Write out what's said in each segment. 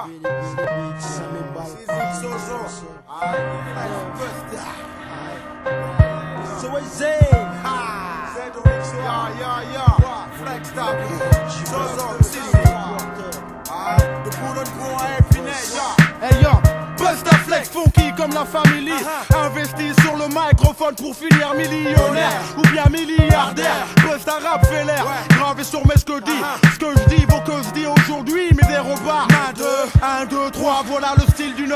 Yeah. So what is it? Yeah. Flex stop. The Boulogne pour un Épinay, yeah. Hey yo, Busta Flex funky comme la famille. Investi sur le microphone pour finir millionnaire ou bien milliardaire. Busta rap fait l'air, gravé sur mes ce que dit. Ce que je dis vaut que je dis aujourd'hui, mais des repas. 1, 2, 3, voilà le style du 9-3.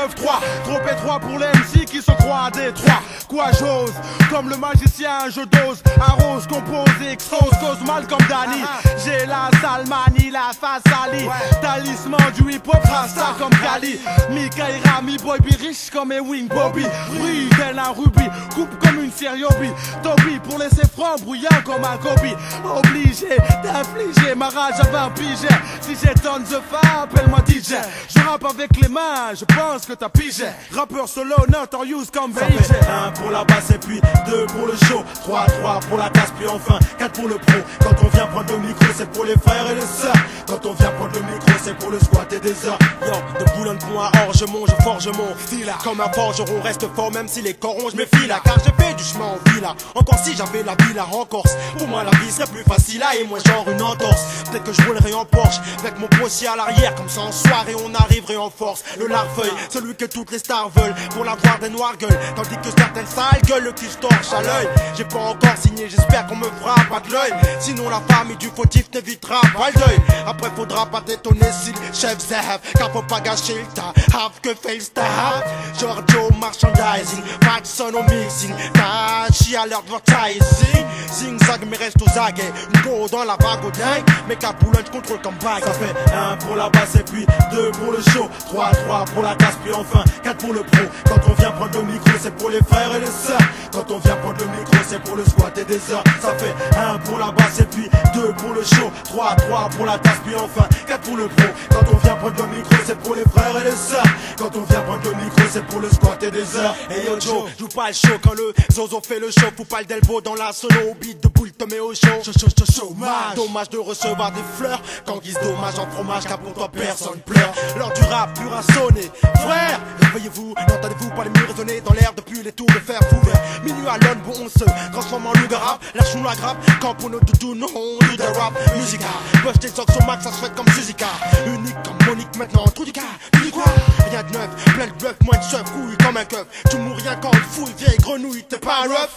Trop étroit pour les MC qui se croient à Détroit. Quoi j'ose, comme le magicien je dose. Arrose, compose, expose, cause mal comme Danny. J'ai la Salmanie, la face Ali. Talisman du hip-hop, rasta comme Kali. Mika Rami, boy be riche comme Ewing Bobby. Brille tel un rubis, coupe comme une Sériobi. Toby pour laisser franc, bruyant comme un Kobe. Obligé d'infliger ma rage à 20 piges. Si j'étonne the fa, appelle-moi DJ. Je rappe avec les mains, je pense que t'as pigé. Rappeur solo, notorious comme VIG. 1 pour la basse et puis 2 pour le show, 3 pour la tasse puis enfin 4 pour le pro. Quand on vient prendre le micro c'est pour les frères et les sœurs. Quand on vient prendre le micro c'est pour le squat et des heures. Yo, de Boulogne pour un orgement, je forge mon style. Comme un forgeron reste fort même si les corons je me file. Car j'ai fait du chemin en villa. Encore si j'avais la villa en Corse, pour moi la vie serait plus facile et moi genre une entorse. Peut-être que je roulerais en Porsche avec mon bossier à l'arrière. Comme ça en soirée on arriverait en force. Le larfeuille, celui que toutes les stars veulent pour l'avoir des noirs gueules. Tandis que certaines sales gueules le cul se torche à l'œil. J'ai pas encore signé, j'espère qu'on me fera pas de l'œil. Sinon la famille du fautif n'évitera pas le deuil. Après faudra pas t'étonner si le chef zève. Car faut pas gâcher le tas, have que face ta have. Giorgio merchandising, Maxon au mixing, Tachi à l'advertising. Zing zag mais reste aux aguets, une go dans la vague au dingue. Mais qu'à Boulogne je contrôle comme bague. Ça fait 1 pour la basse et puis 2 pour le show, 3 pour la tasse puis enfin 4 pour le pro. Quand on vient prendre le micro c'est pour les frères et les sœurs. Quand on vient prendre le micro c'est pour le squat et des heures. Ça fait 1 pour la basse et puis 2 pour le show, 3 pour la tasse puis enfin 4 pour le pro. Quand on vient prendre le micro c'est pour les frères et les sœurs. Quand on vient prendre le micro c'est pour le squat et des heures. Et yo Joe, joue pas le show quand le Zozo fait le show. Fous pas le delbo dans la solo, au beat de boule te mets au show. Dommage de recevoir des fleurs quand guise dommage en fromage car pour toi personne pleure. L'heure du rap pur à sonner. Frère, réveillez-vous, n'entendez-vous pas les murs résonner dans l'air depuis les tours de fer fou. Minuit à l'aune, bon on se transforme en loup rap. Lâchons la grappe, quand pour nos doudous, nous on do the rap. Musica, bush tes socks sur max, ça se fait comme Suzica. Unique comme Monique maintenant, tout du cas, tu dis quoi? Rien de neuf, plein de bluff, moins de chef, couille comme un keuf. Tu mourrais rien quand on fouille, vieille grenouille, t'es pas un ref.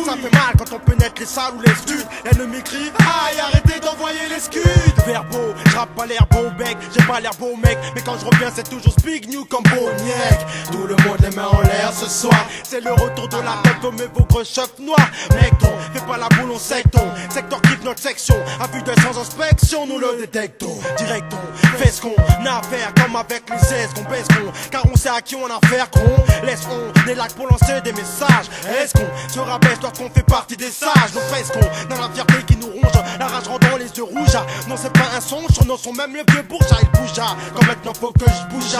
Ça fait mal quand on pénètre les salles ou les studs. L'ennemi crie, aïe, arrêtez d'envoyer les scuds. Verbo, j'rappe pas l'air bon bec, j'ai pas l'air beau mec. Mais quand je reviens c'est toujours Big New comme Boniek. Tout le monde les mains en l'air ce soir. C'est le retour de la tête, mais vos gros chefs noirs. Mec ton, fais pas la boule, on sec ton. Secteur kiffe notre section, à vue de sans inspection, nous le détectons. Directons, fais ce qu'on a à faire, comme avec les 16 qu'on baisse qu'on. Car on sait à qui on a affaire qu'on. Laisse on est là pour lancer des messages. Est-ce qu'on se rabaisse lorsqu'on fait partie des sages? Nous fais ce qu'on, dans la fierté qui nous ronge, la rage rendant les yeux rouges. Non c'est pas un songe, sur nos sons même les vieux bourgeois ils bougent. Comme maintenant faut que je bouge.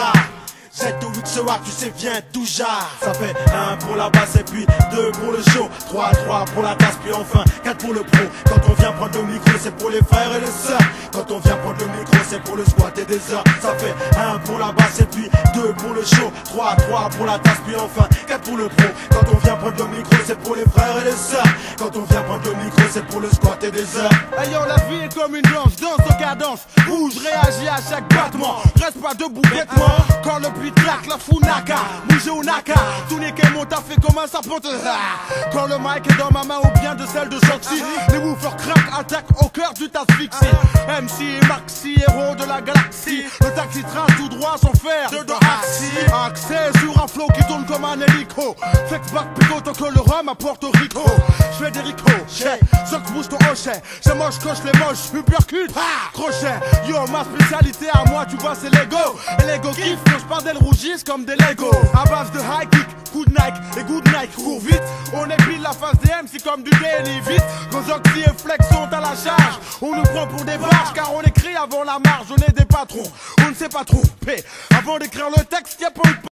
Z2 ce soir, tu sais, viens tout genre. Ça fait 1 pour la basse et puis 2 pour le show, 3 pour la tasse puis enfin 4 pour le pro. Quand on vient prendre le micro c'est pour les frères et les sœurs. Quand on vient prendre le micro c'est pour le squat et des heures. Ça fait 1 pour la basse et puis 2 pour le show, 3 pour la tasse puis enfin 4 pour le pro. Quand on vient prendre le micro c'est pour les frères et les sœurs. Quand on vient prendre le micro c'est pour le squat et des heures. Ayons la vie est comme une danse, danse au cadence. Bouge, réagis à chaque battement. Reste pas debout bêtement. Quand le beat claque, la funaka, bouge au naka. Tous les kémons t'as fait comme un serpent. Quand le mic est dans ma main ou bien de celle de Soxy, les woofers craquent, attaquent au cœur du asphyxie. MC, Maxi, héros de la galaxie. Le taxi trace tout droit sans faire de axi. Accès sur un flow qui tourne comme un hélico. Flex back pico tant que le rhum à Porto Rico. Je fais des ricochets, Sox bouge ton hochet. C'est moche, coche les moches, uppercut, crochet. Yo, ma spécialité à moi, tu vois, c'est l'ego. Et l'ego kiffe quand je parle d'elles rougissent comme des Lego. À base de high kick, coup de Nike et good night, cours vite. On épile la face des MC comme du daily vite. Nos oxy et flex sont à la charge. On nous prend pour des barges car on écrit avant la marge. On est des patrons, on ne sait pas tromper. Avant d'écrire le texte, y'a pas eu